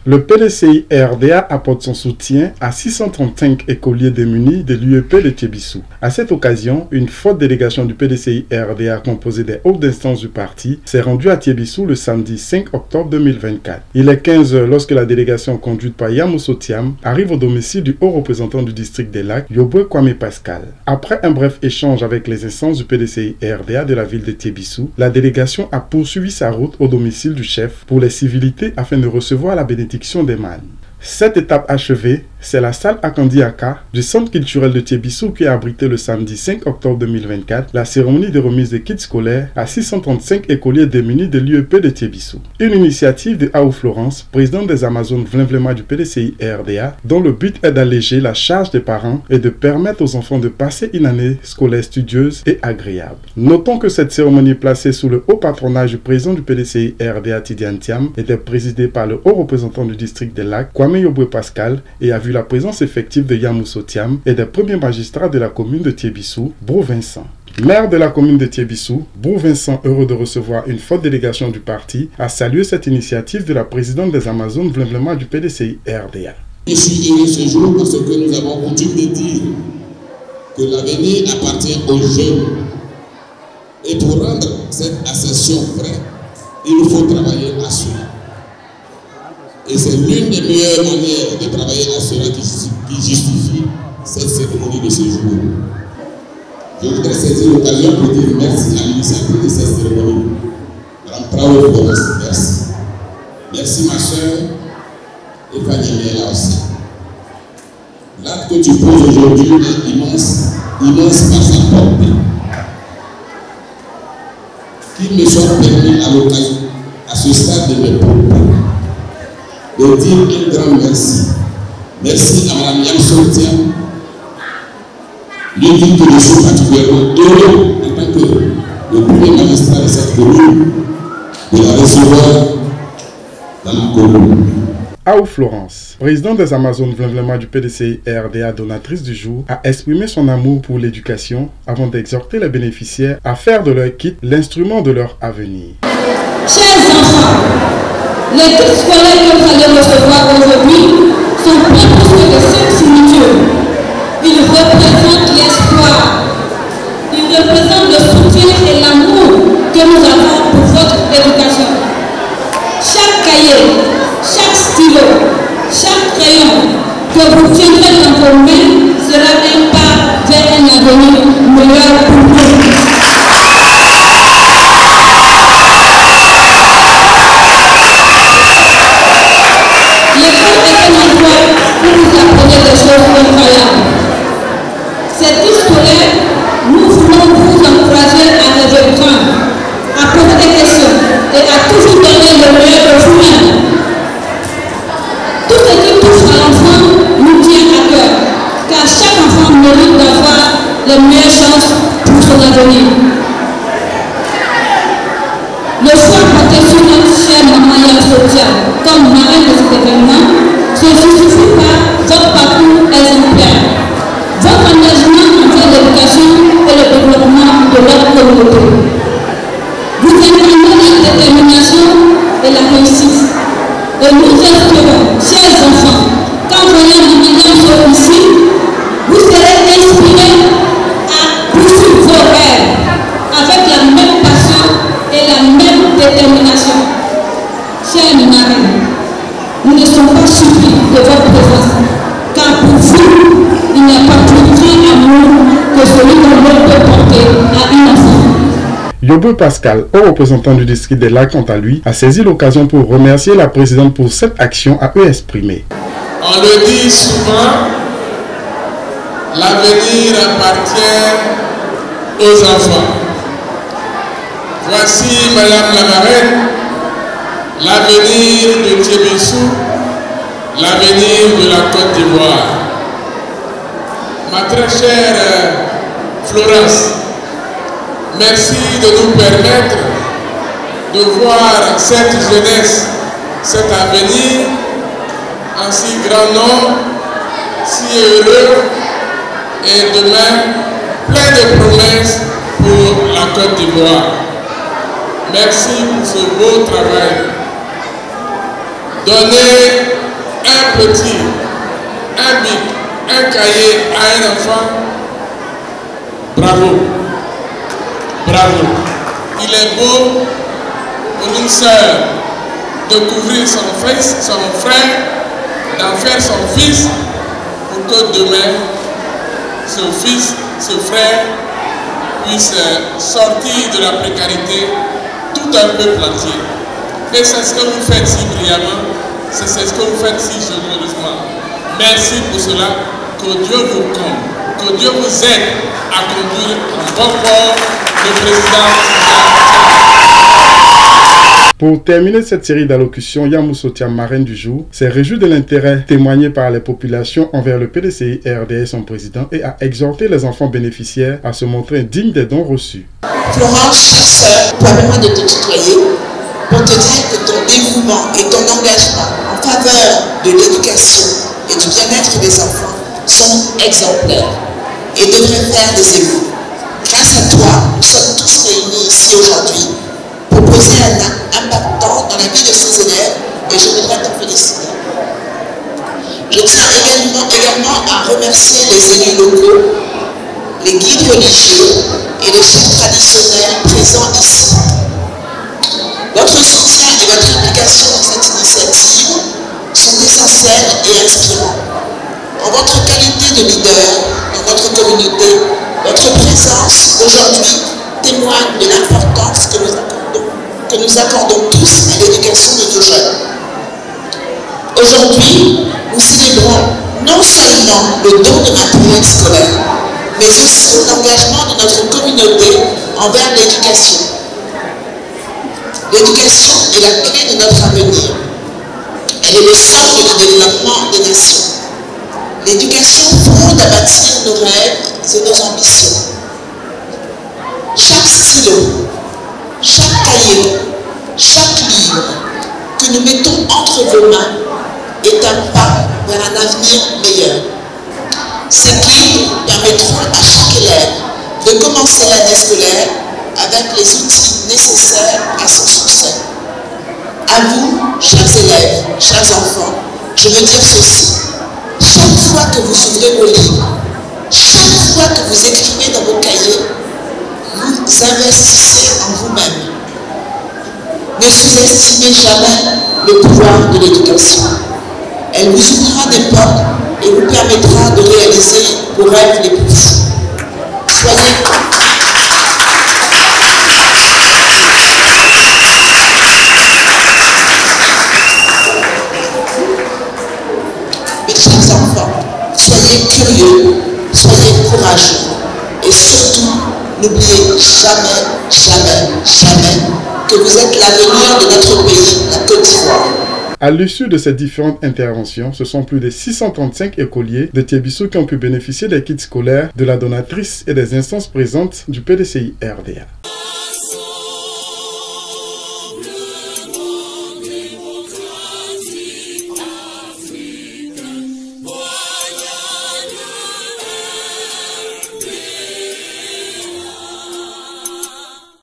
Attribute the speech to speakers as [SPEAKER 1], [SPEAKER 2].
[SPEAKER 1] Le PDCI RDA apporte son soutien à 635 écoliers démunis de l'UEP de Thiébissou. À cette occasion, une forte délégation du PDCI RDA composée des hautes instances du parti s'est rendue à Thiébissou le samedi 5 octobre 2024. Il est 15 h lorsque la délégation conduite par Yamousso Thiam arrive au domicile du haut représentant du district des Lacs, Yoboué Kwame Pascal. Après un bref échange avec les instances du PDCI RDA de la ville de Thiébissou, la délégation a poursuivi sa route au domicile du chef pour les civilités afin de recevoir la bénédiction des mânes. Cette étape achevée, c'est la salle Akandi Aka du centre culturel de Thiébissou qui a abrité le samedi 5 octobre 2024 la cérémonie de remise des kits scolaires à 635 écoliers démunis de l'UEP de Thiébissou. Une initiative de Aou Florence, présidente des Amazones Vlinvlema du PDCI RDA, dont le but est d'alléger la charge des parents et de permettre aux enfants de passer une année scolaire studieuse et agréable. Notons que cette cérémonie placée sous le haut patronage du président du PDCI RDA Tidiane Thiam était présidée par le haut représentant du district des Lacs, Kwame Yoboué Pascal, et a vu la présence effective de Yamousso Thiam et des premiers magistrats de la commune de Thiébissou, Bro Vincent. Maire de la commune de Thiébissou, Bro Vincent, heureux de recevoir une forte délégation du parti, a salué cette initiative de la présidente des Amazones Vlinvlema du PDCI RDA.
[SPEAKER 2] Je suis heureux ce jour parce que nous avons coutume de dire que l'avenir appartient aux jeunes. Et pour rendre cette ascension vraie, il nous faut travailler à cela. Et c'est l'une des meilleures manières de travailler à cela qui justifie cette cérémonie de ce jour. Je voudrais saisir l'occasion pour dire merci à l'initiative de cette cérémonie. Madame Traoré Florence, merci. Merci ma soeur et Fanny là aussi. L'acte que tu poses aujourd'hui est immense, immense par sa portée. Qu'il me soit permis à l'occasion, à ce stade de mes propos, de dire un grand merci. Merci à Mme Yamousso Thiam. Lui dit que je suis particulièrement heureux en tant que le premier magistrat de cette commune de la recevoir dans ma commune.
[SPEAKER 1] Aou Florence, présidente des Amazones Vlinvlema du PDCI RDA, donatrice du jour, a exprimé son amour pour l'éducation avant d'exhorter les bénéficiaires à faire de leur kit l'instrument de leur avenir.
[SPEAKER 3] Chers enfants, les kits scolaires que vous allez recevoir aujourd'hui sont bien plus que 5 signatures. Ils représentent l'espoir. Ils représentent le soutien et l'amour que nous avons pour votre éducation. Chaque cahier, chaque stylo, chaque crayon que vous tiendrez dans vos mains sera un pas vers un avenir meilleur pour nous. Cette vie scolaire, nous voulons vous encourager à rêver grand, à poser des questions et à toujours donner le meilleur de vous-même. Tout ce qui touche à l'enfant nous tient à cœur, car chaque enfant mérite d'avoir les meilleures chances pour son avenir. Le choix porté sur notre chère maman Yamousso Thiam comme marraine de cet événement se justifie par votre parcours exemplaire, votre engagement envers l'éducation et le développement de notre communauté. Vous incarnez la détermination et la réussite. Et nous espérons, chers enfants, qu'en voyant Maman Yamousso ici, vous serez inspirés à poursuivre vos rêves avec la même passion et la même détermination. Chers marraines, nous ne sommes pas surpris de votre présence, car pour vous, il n'y a pas plus grand amour que celui que l'on peut porter à un enfant.
[SPEAKER 1] Yoboué Pascal, haut représentant du district des Lacs, quant à lui, a saisi l'occasion pour remercier la présidente pour cette action à eux exprimée.
[SPEAKER 2] On le dit souvent, l'avenir appartient aux enfants. Voici, Madame la marraine, l'avenir de Thiébissou, l'avenir de la Côte d'Ivoire. Ma très chère Florence, merci de nous permettre de voir cette jeunesse, cet avenir en si grand nombre, si heureux et demain plein de promesses pour la Côte d'Ivoire. Merci pour ce beau travail. Donnez applaudir un bic, un cahier à un enfant, bravo. Bravo. Il est beau pour une sœur de couvrir son fils, son frère, d'en faire son fils, pour que demain, ce fils, ce frère, puisse sortir de la précarité tout un peuple entier. Et c'est ce que vous faites si brillamment, c'est ce que vous faites si généreusement. Merci pour cela, que Dieu vous comble, que Dieu vous aide à conduire en bon port le président.
[SPEAKER 1] Pour terminer cette série d'allocutions, Yamousso Thiam, marraine du jour, s'est réjoui de l'intérêt témoigné par les populations envers le PDCI RDA et son président et a exhorté les enfants bénéficiaires à se montrer dignes des dons reçus.
[SPEAKER 4] Florence, chère sœur, permets-moi de te tutoyer pour te dire que ton dévouement et ton engagement en faveur de l'éducation et du bien-être des enfants sont exemplaires et devraient faire des échos. Grâce à toi, nous sommes tous réunis ici aujourd'hui pour poser un acte impactant dans la vie de ces élèves et je voudrais t'en féliciter. Je tiens également à remercier les élus locaux, les guides religieux et les chefs traditionnels présents ici. Votre soutien et votre implication dans cette initiative sont essentiels et inspirants. En votre qualité de leader dans notre communauté, votre présence aujourd'hui témoigne de l'importance que nous accordons tous à l'éducation de nos jeunes. Aujourd'hui, nous célébrons non seulement le don de matériel scolaire, mais aussi l'engagement de notre communauté envers l'éducation. L'éducation est la clé de notre avenir. Elle est le socle du développement des nations. L'éducation fonde à bâtir nos rêves et nos ambitions. Chaque stylo, chaque cahier, chaque livre que nous mettons entre vos mains est un pas vers un avenir meilleur. Ces livres permettront à chaque élève de commencer l'année scolaire avec les outils nécessaires à son succès. À vous, chers élèves, chers enfants, je veux dire ceci. Chaque fois que vous ouvrez vos livres, chaque fois que vous écrivez dans vos cahiers, vous investissez en vous-même. Ne sous-estimez jamais le pouvoir de l'éducation. Elle vous ouvrira des portes et vous permettra de réaliser vos rêves les plus fous. Soyez mes chers enfants, soyez curieux, soyez courageux et surtout, n'oubliez jamais, jamais, jamais que vous êtes l'avenir de notre pays, la Côte d'Ivoire.
[SPEAKER 1] À l'issue de ces différentes interventions, ce sont plus de 635 écoliers de Thiébissou qui ont pu bénéficier des kits scolaires de la donatrice et des instances présentes du PDCI RDA.